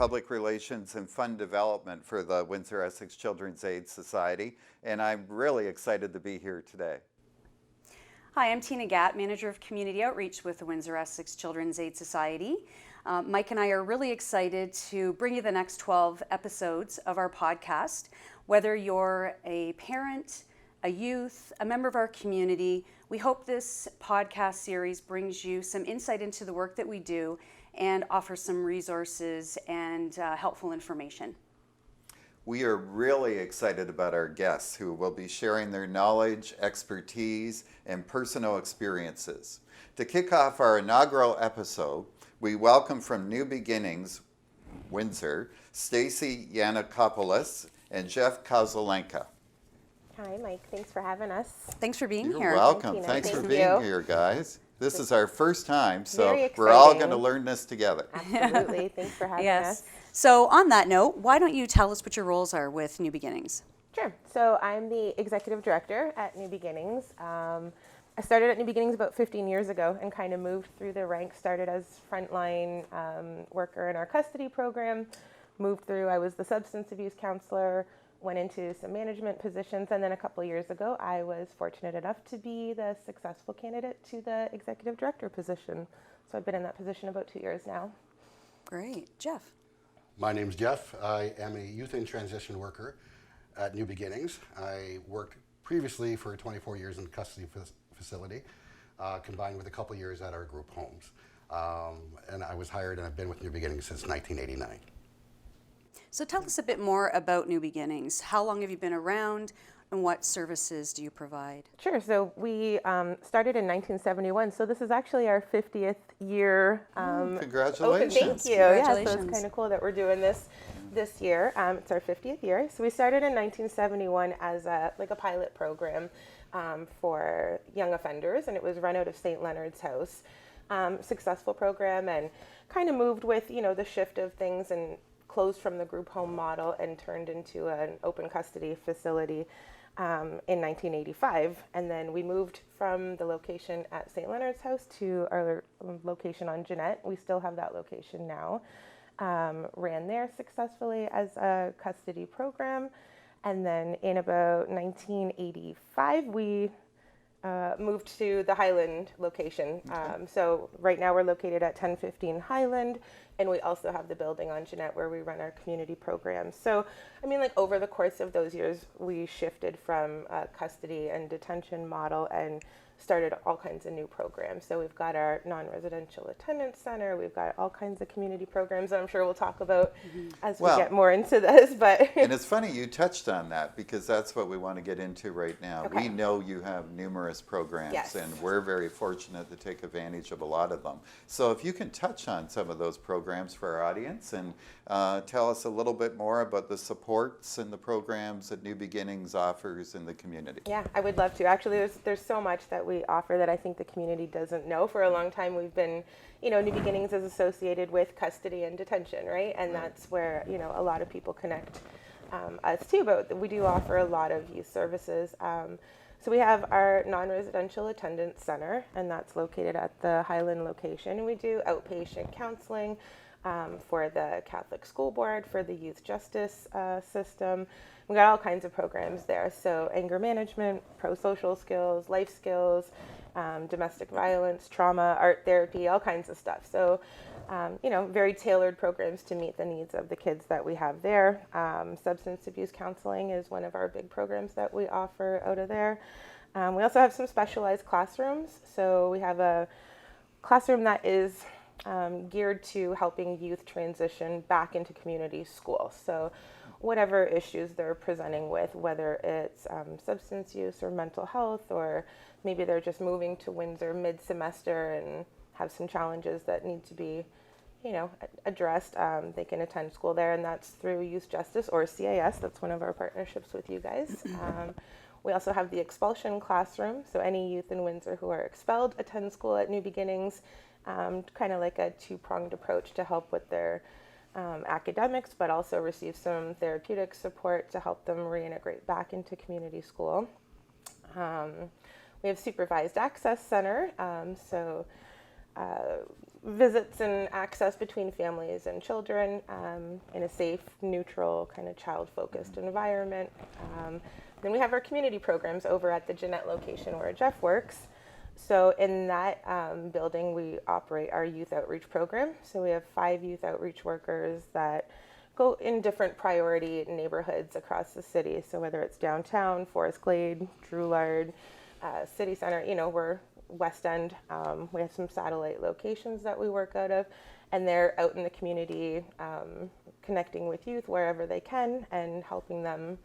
Public Relations and Fund Development for the Windsor-Essex Children's Aid Society, and I'm really excited to be here today. Hi, I'm Tina Gatt, Manager of Community Outreach with the Windsor-Essex Children's Aid Society. Mike and I are really excited to bring you the next 12 episodes of our podcast. Whether you're a parent, a youth, a member of our community, we hope this podcast series brings you some insight into the work that we do and offers some resources and helpful information. We are really excited about our guests who will be sharing their knowledge, expertise, and personal experiences. To kick off our inaugural episode, we welcome from New Beginnings, Windsor, Stacy Yanakopoulos and Jeff Kozelenka. Hi, Mike. Thanks for having us. Thanks for being You're here. welcome. Tina. Thanks for Thank being you. here, guys. This is our first time, so Very we're all exciting. going to learn this together. Absolutely. Thanks for having us. So on that note, why don't you tell us what your roles are with New Beginnings? Sure. So I'm the Executive Director at New Beginnings. I started at New Beginnings about 15 years ago and kind of moved through the ranks, started as frontline worker in our custody program, moved through, I was the substance abuse counselor, went into some management positions, and then a couple years ago I was fortunate enough to be the successful candidate to the Executive Director position. So I've been in that position about 2 years now. Great. Jeff? My name's Jeff. I am a youth in transition worker at New Beginnings. I worked previously for 24 years in the custody facility, combined with a couple years at our group homes. And I was hired and I've been with New Beginnings since 1989. So tell us a bit more about New Beginnings. How long have you been around and what services do you provide? Sure. So we started in 1971. So this is actually our 50th year. Congratulations. Thank you. Yeah, so it's kind of cool that we're doing this year. It's our 50th year. So we started in 1971 as a pilot program for young offenders, and it was run out of St. Leonard's House. Successful program, and kind of moved with the shift of things and closed from the group home model and turned into an open custody facility in 1985. And then we moved from the location at St. Leonard's House to our location on Jeanette. We still have that location now. Ran there successfully as a custody program. And then in about 1985, we moved to the Highland location. Okay. So right now we're located at 1015 Highland, and we also have the building on Jeanette where we run our community programs. So, over the course of those years, we shifted from a custody and detention model and started all kinds of new programs. So we've got our non-residential attendance center, we've got all kinds of community programs that I'm sure we'll talk about as we get more into this. But and it's funny you touched on that because that's what we want to get into right now. Okay. We know you have numerous programs, yes, and we're very fortunate to take advantage of a lot of them. So if you can touch on some of those programs for our audience and tell us a little bit more about the supports and the programs that New Beginnings offers in the community. Yeah, I would love to. Actually, there's so much that we offer that I think the community doesn't know. For a long time, we've been, New Beginnings is associated with custody and detention, right? And that's where, a lot of people connect us too. But we do offer a lot of youth services. So we have our non-residential attendance center, and that's located at the Highland location. And we do outpatient counseling for the Catholic School Board, for the youth justice system. We got all kinds of programs there. So anger management, pro-social skills, life skills, domestic violence, trauma, art therapy, all kinds of stuff. So, very tailored programs to meet the needs of the kids that we have there. Substance abuse counseling is one of our big programs that we offer out of there. We also have some specialized classrooms. So we have a classroom that is geared to helping youth transition back into community school. So whatever issues they're presenting with, whether it's substance use or mental health, or maybe they're just moving to Windsor mid-semester and have some challenges that need to be, addressed, they can attend school there, and that's through Youth Justice or CAS. That's one of our partnerships with you guys. We also have the expulsion classroom, so any youth in Windsor who are expelled attend school at New Beginnings, kind of like a two-pronged approach to help with their academics, but also receive some therapeutic support to help them reintegrate back into community school. We have supervised access center, so visits and access between families and children in a safe, neutral, kind of child-focused environment. Then we have our community programs over at the Jeanette location where Jeff works. So in that building, we operate our youth outreach program. So we have 5 youth outreach workers that go in different priority neighborhoods across the city. So whether it's downtown, Forest Glade, Drouillard, City Center, we're West End. We have some satellite locations that we work out of, and they're out in the community connecting with youth wherever they can and helping them,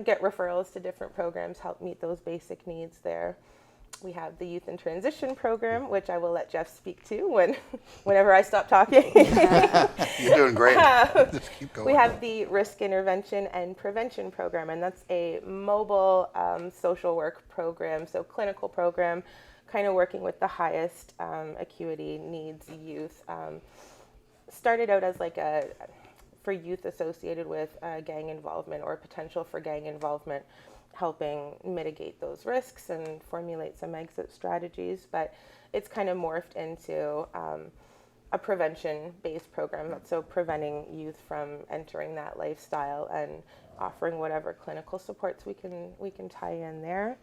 get referrals to different programs, help meet those basic needs there. We have the Youth in Transition program, which I will let Jeff speak to whenever I stop talking. You're doing great. Just keep going. We have the Risk Intervention and Prevention program, and that's a mobile social work program, so clinical program, kind of working with the highest acuity needs youth. Started out as for youth associated with gang involvement or potential for gang involvement, helping mitigate those risks and formulate some exit strategies, but it's kind of morphed into a prevention-based program, so preventing youth from entering that lifestyle and offering whatever clinical supports we can tie in there.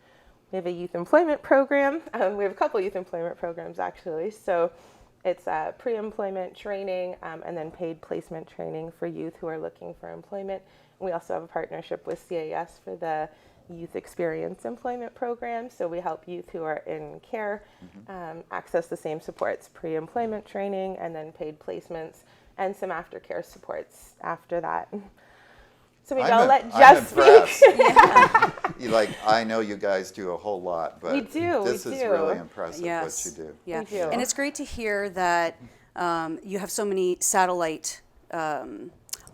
We have a youth employment program. We have a couple youth employment programs actually. So it's pre-employment training and then paid placement training for youth who are looking for employment. We also have a partnership with CAS for the Youth Experience Employment Program. So we help youth who are in care access the same supports, pre-employment training and then paid placements and some aftercare supports after that. So maybe I'll let Jeff speak. I know you guys do a whole lot, but this is really impressive what you do. Yeah, Thank you. And it's great to hear that you have so many satellite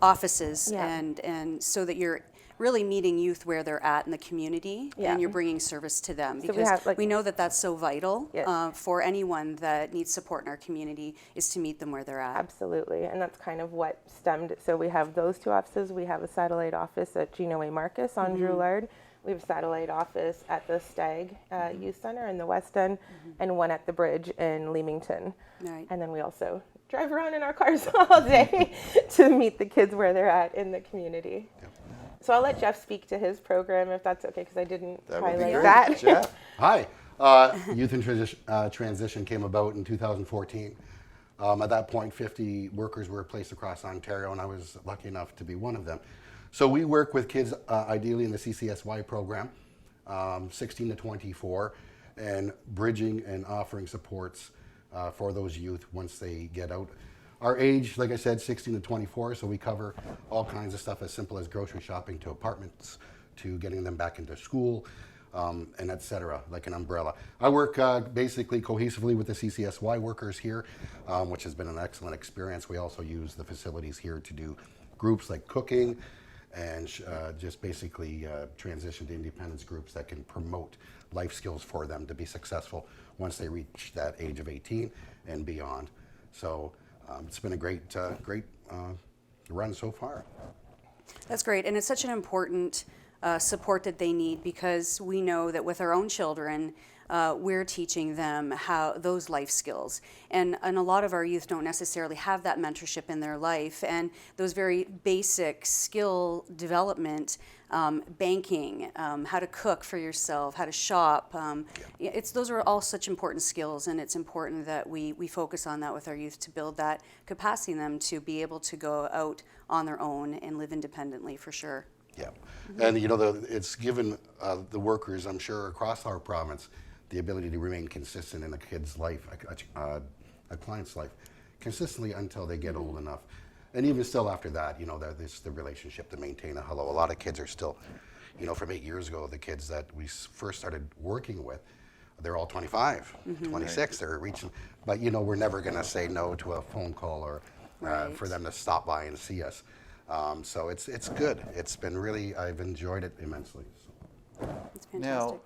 offices and so that you're really meeting youth where they're at in the community and you're bringing service to them because we know that that's so vital for anyone that needs support in our community is to meet them where they're at. Absolutely, and that's kind of what stemmed it. So we have those 2 offices. We have a satellite office at Gino A. Marcus on Drouillard. We have a satellite office at the Stag Youth Center in the West End and one at the Bridge in Leamington. Right. And then we also drive around in our cars all day to meet the kids where they're at in the community. Yep. So I'll let Jeff speak to his program if that's okay, because I didn't highlight that. Jeff? Hi. Youth in Transition came about in 2014. At that point, 50 workers were placed across Ontario, and I was lucky enough to be one of them. So we work with kids ideally in the CCSY program, 16 to 24, and bridging and offering supports for those youth once they get out. Our age, like I said, 16 to 24, so we cover all kinds of stuff as simple as grocery shopping to apartments, to getting them back into school, and et cetera, like an umbrella. I work basically cohesively with the CCSY workers here, which has been an excellent experience. We also use the facilities here to do groups like cooking and just basically transition to independence groups that can promote life skills for them to be successful once they reach that age of 18 and beyond. So it's been a great run so far. That's great, and it's such an important support that they need because we know that with our own children, we're teaching them how those life skills. And a lot of our youth don't necessarily have that mentorship in their life. And those very basic skill development, banking, how to cook for yourself, how to shop, those are all such important skills. And it's important that we focus on that with our youth to build that capacity in them to be able to go out on their own and live independently for sure. Yeah, and it's given the workers, I'm sure, across our province, the ability to remain consistent in a kid's life, a client's life, consistently until they get old enough. And even still after that, there's the relationship to maintain a hello. A lot of kids are still, from 8 years ago, the kids that we first started working with, they're all 25, 26, they're reaching, but we're never gonna say no to a phone call or for them to stop by and see us. So it's good. It's been really, I've enjoyed it immensely. It's fantastic. Now,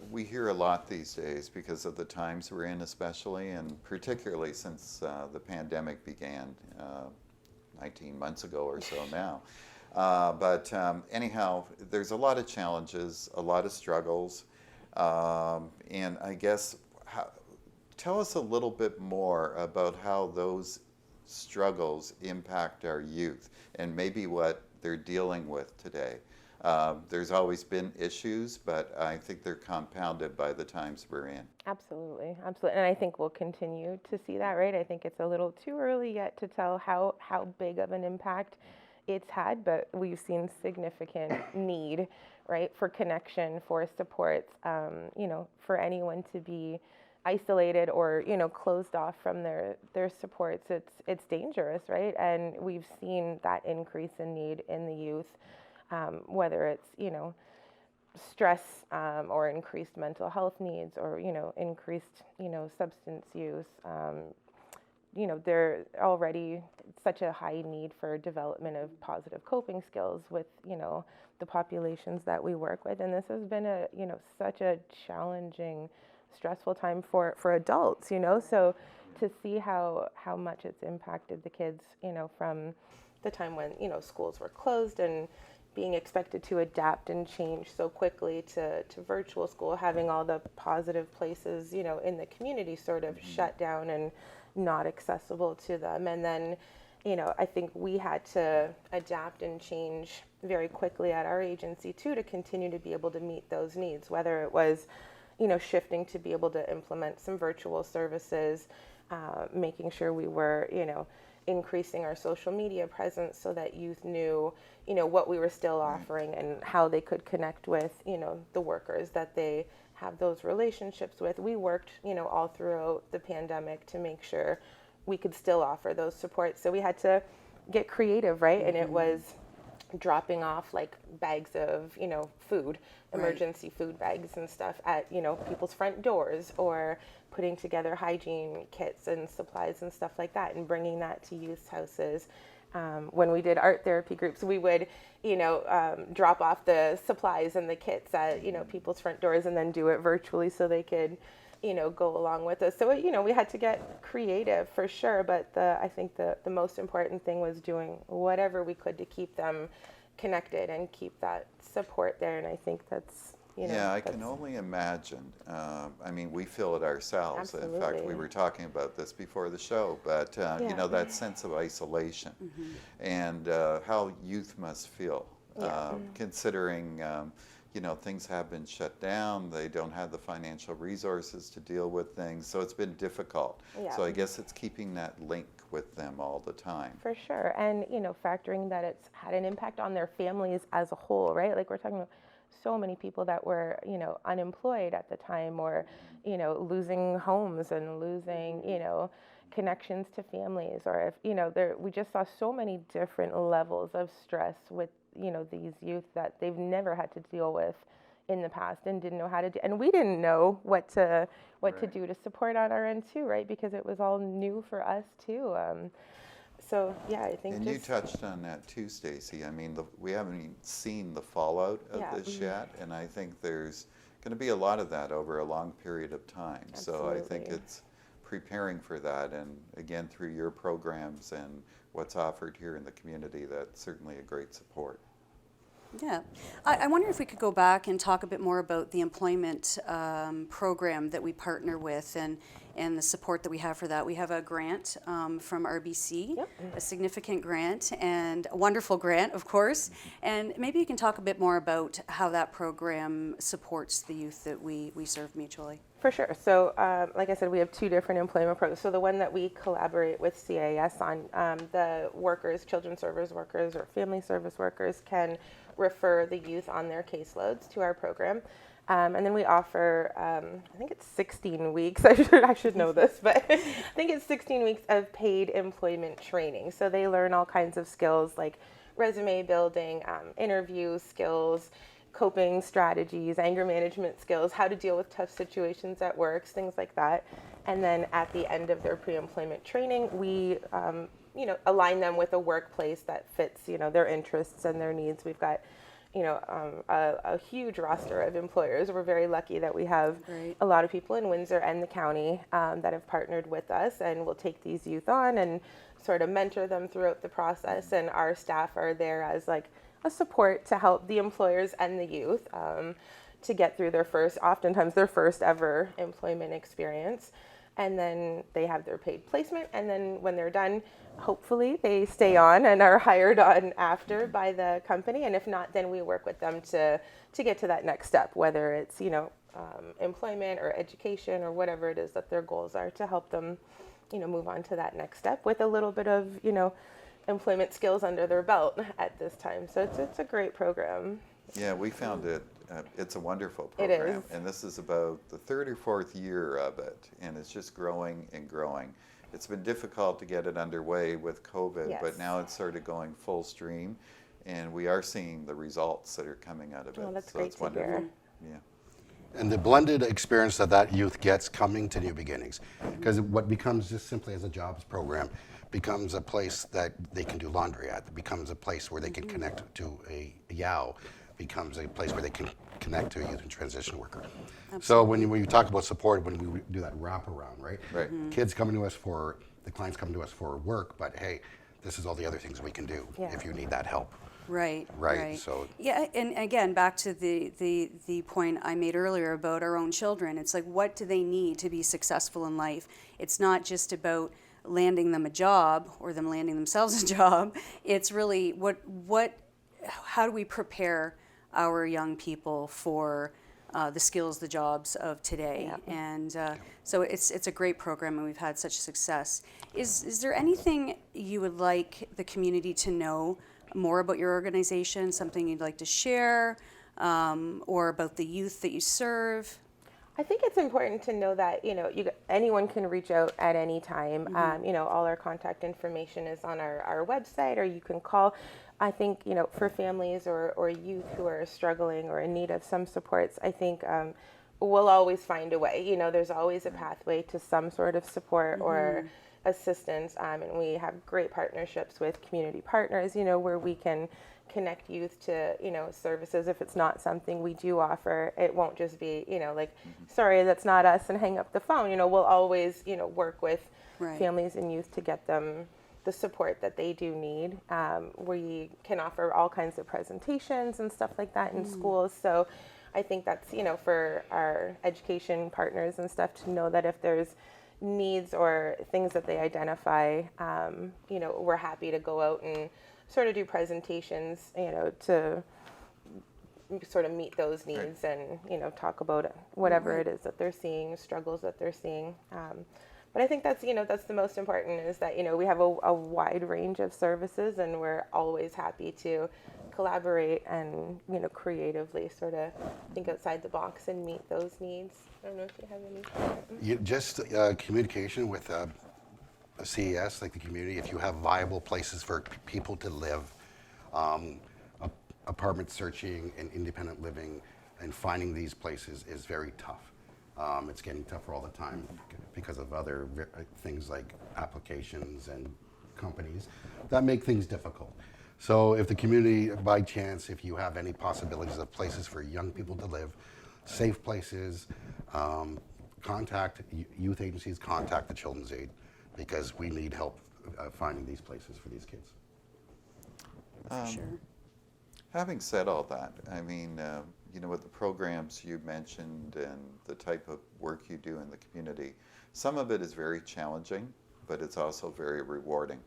we hear a lot these days because of the times we're in especially, and particularly since the pandemic began 19 months ago or so now. But anyhow, there's a lot of challenges, a lot of struggles, and I guess tell us a little bit more about how those struggles impact our youth and maybe what they're dealing with today. There's always been issues, but I think they're compounded by the times we're in. Absolutely, absolutely. And I think we'll continue to see that, right? I think it's a little too early yet to tell how big of an impact it's had, but we've seen significant need, right, for connection, for supports, for anyone to be isolated or, closed off from their supports. It's dangerous, right? And we've seen that increase in need in the youth, whether it's, stress or increased mental health needs or, increased, substance use. There already such a high need for development of positive coping skills with, the populations that we work with. And this has been such a challenging, stressful time for adults, so to see how much it's impacted the kids, from the time when, schools were closed and being expected to adapt and change so quickly to virtual school, having all the positive places, in the community sort of shut down and not accessible to them. And then, I think we had to adapt and change very quickly at our agency too, to continue to be able to meet those needs, whether it was, shifting to be able to implement some virtual services, making sure we were, increasing our social media presence so that youth knew, what we were still offering and how they could connect with, the workers that they have those relationships with. We worked, all throughout the pandemic to make sure we could still offer those supports. So we had to get creative, right? Mm-hmm. And it was dropping off like bags of, food, emergency food bags and stuff at, people's front doors, or putting together hygiene kits and supplies and stuff like that and bringing that to youth houses. When we did art therapy groups, we would, drop off the supplies and the kits at, people's front doors and then do it virtually so they could, go along with us. So, we had to get creative for sure, but I think the most important thing was doing whatever we could to keep them connected and keep that support there. And I think that's, I can only imagine. We feel it ourselves. Absolutely. In fact, we were talking about this before the show, but that sense of isolation and how youth must feel, considering things have been shut down. They don't have the financial resources to deal with things, so it's been difficult. Yeah. So I guess it's keeping that link with them all the time. For sure, and factoring that it's had an impact on their families as a whole, right? Like we're talking about so many people that were, unemployed at the time, or, losing homes and losing, connections to families, or if, we just saw so many different levels of stress with, these youth that they've never had to deal with in the past and didn't know how to do, and we didn't know what to do to support on our end too, right? Because it was all new for us too. So I think. And you touched on that too, Stacey. We haven't even seen the fallout of this yet, and I think there's going to be a lot of that over a long period of time. Absolutely. So I think it's preparing for that, and again through your programs and what's offered here in the community, that's certainly a great support. Yeah. I wonder if we could go back and talk a bit more about the employment program that we partner with and the support that we have for that. We have a grant from RBC, a significant grant and a wonderful grant, of course. And maybe you can talk a bit more about how that program supports the youth that we serve mutually. For sure. So, like I said, we have two different employment programs. So the one that we collaborate with CAS on, the workers, children's service workers or family service workers can refer the youth on their caseloads to our program. And then we offer, I think it's 16 weeks, I should know this, but I think it's 16 weeks of paid employment training. So they learn all kinds of skills like resume building, interview skills, coping strategies, anger management skills, how to deal with tough situations at work, things like that. And then at the end of their pre-employment training, we align them with a workplace that fits, their interests and their needs. We've got, a huge roster of employers. We're very lucky that we have a lot of people in Windsor and the county that have partnered with us, and will take these youth on and sort of mentor them throughout the process. And our staff are there as like a support to help the employers and the youth to get through oftentimes their first ever employment experience. and then they have their paid placement, and then when they're done, hopefully they stay on and are hired on after by the company, and if not, then we work with them to get to that next step, whether it's employment or education or whatever it is that their goals are, to help them move on to that next step with a little bit of employment skills under their belt at this time. So it's a great program. Yeah, we found it. It's a wonderful It program, is. and this is about the third or fourth year of it, and it's just growing and growing. It's been difficult to get it underway with COVID, Yes. but now it's sort of going full stream, and we are seeing the results that are coming out of it. Oh, that's so great it's to wonderful. hear. Yeah. And the blended experience that youth gets coming to New Beginnings, because what becomes just simply as a jobs program becomes a place that they can do laundry at. It becomes a place where they can connect to a YOW, becomes a place where they can connect to a youth and transition worker. So when you talk about support, when we do that wraparound, right? Right. Kids coming to us the clients come to us for work, but hey, this is all the other things we can do Yeah. if you need that help. Right. Right, so- yeah, and again, back to the point I made earlier about our own children. It's like, what do they need to be successful in life? It's not just about landing them a job or them landing themselves a job. It's really how do we prepare our young people for the skills, the jobs of today? Yeah. And so it's a great program, and we've had such success. Is there anything you would like the community to know more about your organization, something you'd like to share, or about the youth that you serve? I think it's important to know that anyone can reach out at any time. All our contact information is on our website, or you can call. I think for families or youth who are struggling or in need of some supports, I think we'll always find a way. There's always a pathway to some sort of support or assistance, and we have great partnerships with community partners. Where we can connect youth to services. If it's not something we do offer, it won't just be sorry, that's not us, and hang up the phone. We'll always work with Right. families and youth to get them the support that they do need. We can offer all kinds of presentations and stuff like that in schools. So I think that's for our education partners and stuff to know that if there's needs or things that they identify, we're happy to go out and sort of do presentations, to sort of meet those needs and, talk about whatever it is that they're seeing, struggles that they're seeing. But I think that's the most important, is that, we have a wide range of services, and we're always happy to collaborate and, creatively sort of think outside the box and meet those needs. I don't know if you have any. Just communication with a CES, like the community, if you have viable places for people to live, apartment searching and independent living and finding these places is very tough. It's getting tougher all the time because of other things like applications and companies that make things difficult. So if the community, by chance, if you have any possibilities of places for young people to live, safe places, contact youth agencies, contact the Children's Aid, because we need help finding these places for these kids. Sure. Having said all that, I mean, with the programs you mentioned and the type of work you do in the community, some of it is very challenging, but it's also very rewarding.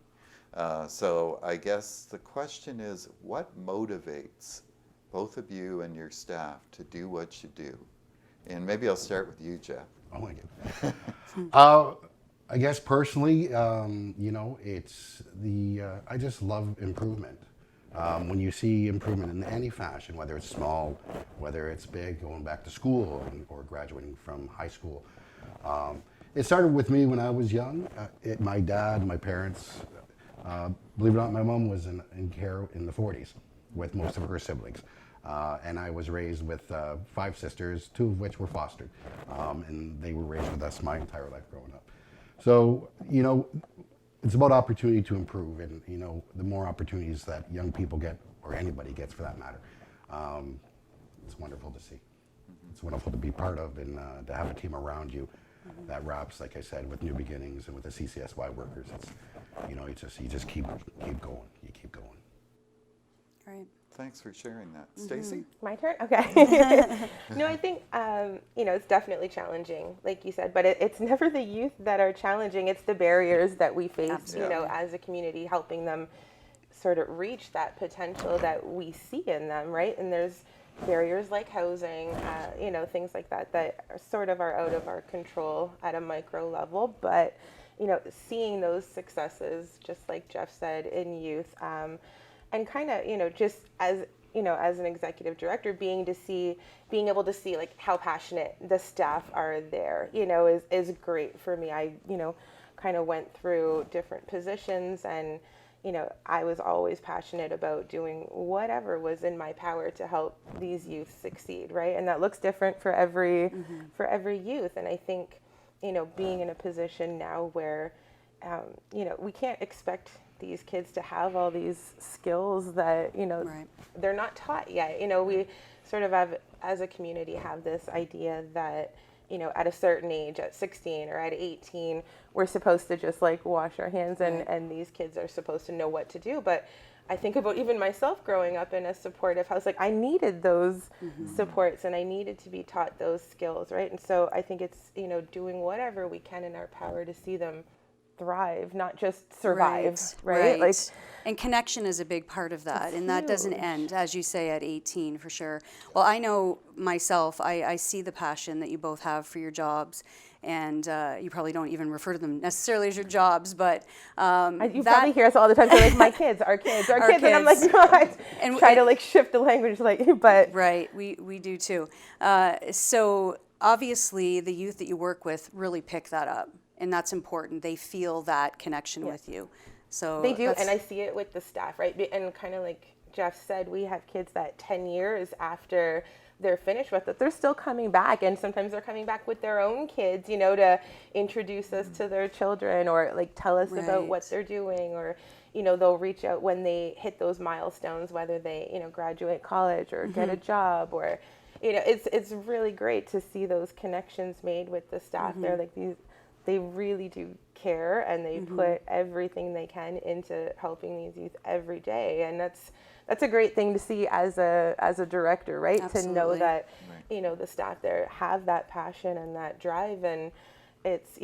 So I guess the question is, what motivates both of you and your staff to do what you do? And maybe I'll start with you, Jeff. Oh my God. I guess personally, it's I just love improvement. When you see improvement in any fashion, whether it's small, whether it's big, going back to school or graduating from high school. It started with me when I was young. My dad, my parents, believe it or not, my mom was in care in the 40s with most of her siblings. And I was raised with 5 sisters, 2 of which were fostered. And they were raised with us my entire life growing up. So, it's about opportunity to improve, and the more opportunities that young people get, or anybody gets for that matter, it's wonderful to see. It's wonderful to be part of, and to have a team around you that wraps, like I said, with New Beginnings and with the CCSY workers. It's you just keep going. You keep going. Right. Thanks for sharing that. Stacy? My turn? Okay. No, I think, it's definitely challenging, like you said, but it's never the youth that are challenging. It's the barriers that we face, Absolutely. as a community, helping them sort of reach that potential that we see in them, right? And there's barriers like housing, things like that are sort of out of our control at a micro level. But, seeing those successes, just like Jeff said, in youth, and kind of, just as as an executive director, being able to see like how passionate the staff are there, is great for me. I, kind of went through different positions, and I was always passionate about doing whatever was in my power to help these youth succeed, right? And that looks different for every youth. And I think, being in a position now where we can't expect these kids to have all these skills that, Right. they're not taught yet. We sort of have, as a community, have this idea that, at a certain age, at 16 or at 18, we're supposed to just like wash our hands and these kids are supposed to know what to do. But I think about even myself growing up in a supportive house, like I needed those supports and I needed to be taught those skills, right? And so I think it's, doing whatever we can in our power to see them thrive, not just survive, right? Like, and connection is a big part of that, and that doesn't end, as you say, at 18 for sure. Well, I know myself, I see the passion that you both have for your jobs, and you probably don't even refer to them necessarily as your jobs, but you probably hear us all the time, so like, my kids, our kids, and I'm like, no, and try to like shift the language, like, but. Right, we do too. So obviously the youth that you work with really pick that up. And that's important. They feel that connection with you. So they do, and I see it with the staff, right? And kind of like Jeff said, we have kids that 10 years after they're finished with it, they're still coming back, and sometimes they're coming back with their own kids, to introduce us to their children or like tell us about what they're doing, or they'll reach out when they hit those milestones, whether they graduate college or get a job, or it's really great to see those connections made with the staff. They're like they really do care, and they put everything they can into helping these youth every day, and that's a great thing to see as a director, right? Absolutely. To know that the staff there have that passion and that drive, and it's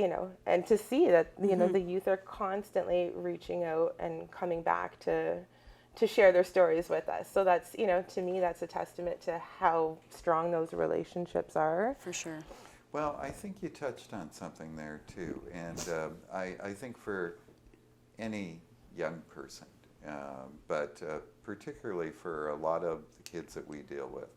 and to see that the youth are constantly reaching out and coming back to share their stories with us. So that's to me that's a testament to how strong those relationships are. For sure. Well, I think you touched on something there too, and I think for any young person, but particularly for a lot of the kids that we deal with,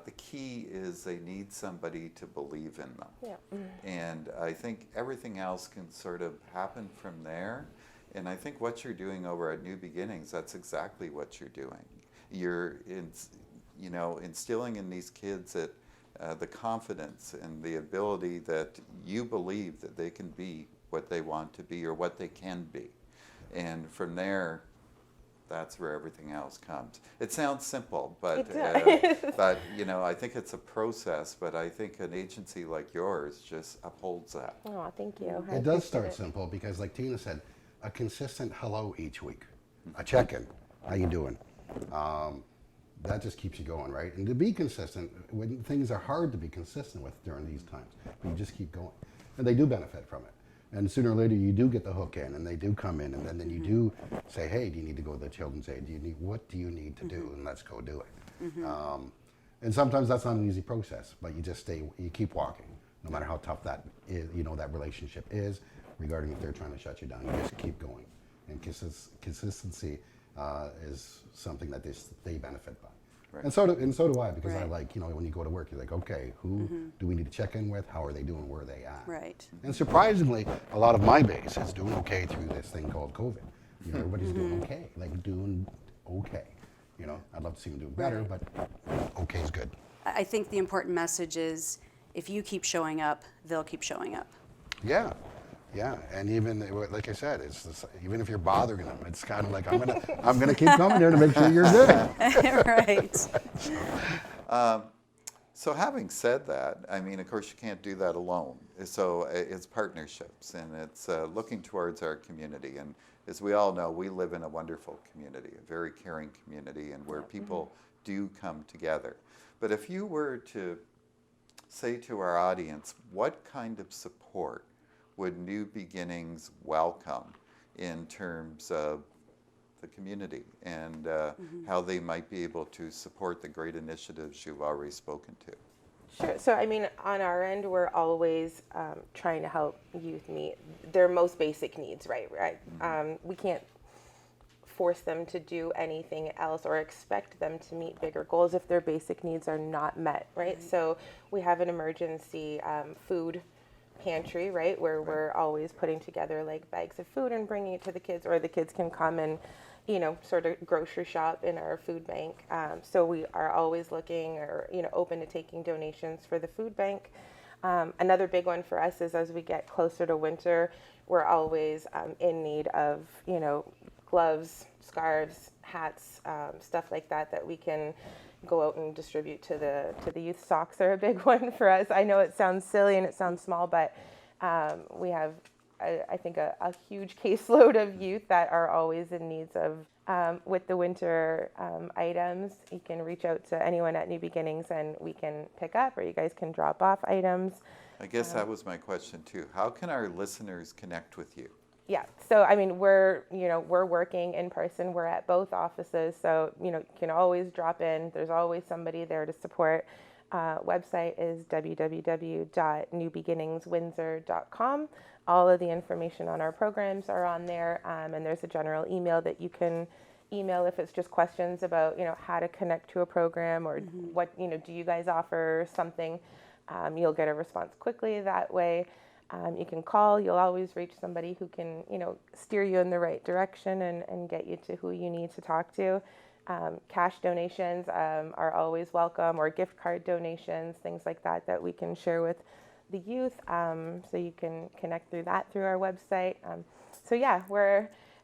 the key is they need somebody to believe in them. Yeah. And I think everything else can sort of happen from there. And I think what you're doing over at New Beginnings, that's exactly what you're doing. You're instilling in these kids that the confidence and the ability that you believe that they can be what they want to be or what they can be. And from there, that's where everything else comes. It sounds simple, but I think it's a process, but I think an agency like yours just upholds that. Oh, thank you. It does start simple because, like Tina said, a consistent hello each week, a check-in, how you doing? That just keeps you going, right? And to be consistent, when things are hard to be consistent with during these times, but you just keep going. And they do benefit from it. And sooner or later, you do get the hook in, and they do come in, and then you do say, hey, do you need to go to the children's aid? What do you need to do? And let's go do it. And sometimes that's not an easy process, but you keep walking, no matter how tough that is, that relationship is, regarding if they're trying to shut you down. You just keep going. And consistency is something that they benefit by. Right. And so do I, because I like, when you go to work, you're like, okay, who do we need to check in with? How are they doing? Where are they at? Right. And surprisingly, a lot of my base is doing okay through this thing called COVID. Everybody's doing okay, doing okay. I'd love to see them doing better, but okay is good. I think the important message is if you keep showing up, they'll keep showing up. Yeah. Yeah, and even like I said, even if you're bothering them, it's kind of like I'm gonna keep coming there to make sure you're good. Right. So having said that, I mean, of course, you can't do that alone. So it's partnerships, and it's looking towards our community. And as we all know, we live in a wonderful community, a very caring community, and where people do come together. But if you were to say to our audience, what kind of support would New Beginnings welcome in terms of the community and how they might be able to support the great initiatives you've already spoken to? Sure. So, I mean, on our end, we're always trying to help youth meet their most basic needs, right? We can't force them to do anything else or expect them to meet bigger goals if their basic needs are not met, right? So we have an emergency food pantry, right, where we're always putting together like bags of food and bringing it to the kids, or the kids can come and sort of grocery shop in our food bank. So we are always looking or, open to taking donations for the food bank. Another big one for us is as we get closer to winter, we're always in need of, gloves, scarves, hats, stuff like that we can go out and distribute to the youth. Socks are a big one for us. I know it sounds silly and it sounds small, but we have I think a huge caseload of youth that are always in needs of with the winter items. You can reach out to anyone at New Beginnings and we can pick up, or you guys can drop off items. I guess that was my question too. How can our listeners connect with you? Yeah, so I mean, we're working in person. We're at both offices, so you can always drop in. There's always somebody there to support. Website is www.newbeginningswindsor.com. All of the information on our programs are on there, and there's a general email that you can email if it's just questions about how to connect to a program, or what do you guys offer something. You'll get a response quickly that way. You can call. You'll always reach somebody who can steer you in the right direction and get you to who you need to talk to. Cash donations are always welcome, or gift card donations, things like that we can share with the youth. So you can connect through our website. So yeah,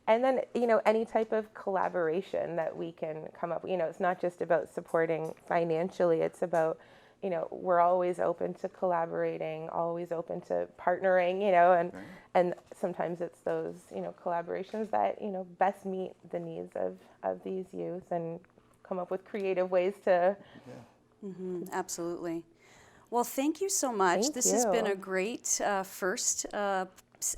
and then any type of collaboration that we can come up. It's not just about supporting financially. It's about we're always open to collaborating, always open to partnering. And sometimes it's those collaborations that best meet the needs of these youth and come up with creative ways to. Absolutely. Well, thank you so much. Thank This has been you. a great first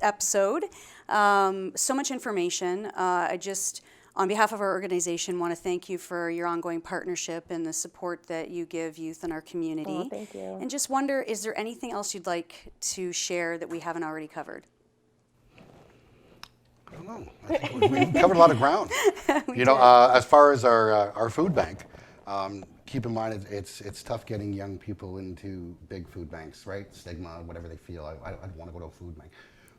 episode. So much information. I just, on behalf of our organization, want to thank you for your ongoing partnership and the support that you give youth in our community. Oh, thank you. And just wonder, is there anything else you'd like to share that we haven't already covered? I don't know. I think we've covered a lot of ground. As far as our food bank, keep in mind it's tough getting young people into big food banks, right? Stigma, whatever they feel. I'd want to go to a food bank.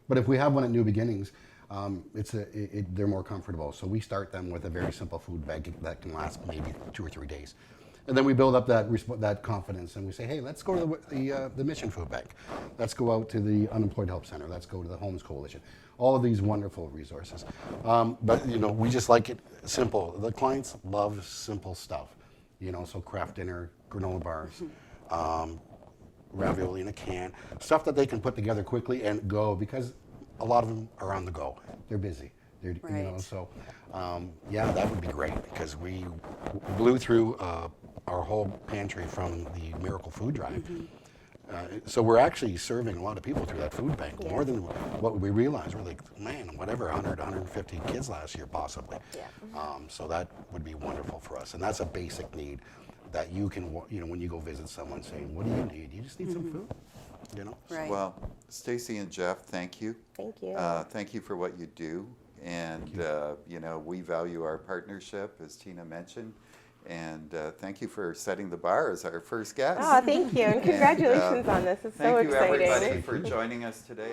But if we have one at New Beginnings, they're more comfortable. So we start them with a very simple food bag that can last maybe 2 or 3 days. And then we build up that confidence, and we say, hey, let's go to the Mission Food Bank. Let's go out to the Unemployed Help Center. Let's go to the Homes Coalition. All of these wonderful resources. But we just like it simple. The clients love simple stuff. So craft dinner, granola bars, ravioli in a can, stuff that they can put together quickly and go, because a lot of them are on the go. They're busy. Right. That would be great, because we blew through our whole pantry from the Miracle Food Drive. So we're actually serving a lot of people through that food bank, more than what we realized. We're like, man, whatever, 100, 150 kids last year, possibly. So that would be wonderful for us. And that's a basic need that you can, when you go visit someone, saying, what do you need? You just need some food, Right. Well, Stacy and Jeff, thank you. Thank you. Thank you for what you do. And, we value our partnership, as Tina mentioned. And thank you for setting the bar as our first guest. Oh, thank you, and congratulations on this. It's so Thank you, exciting. everybody, for joining us today.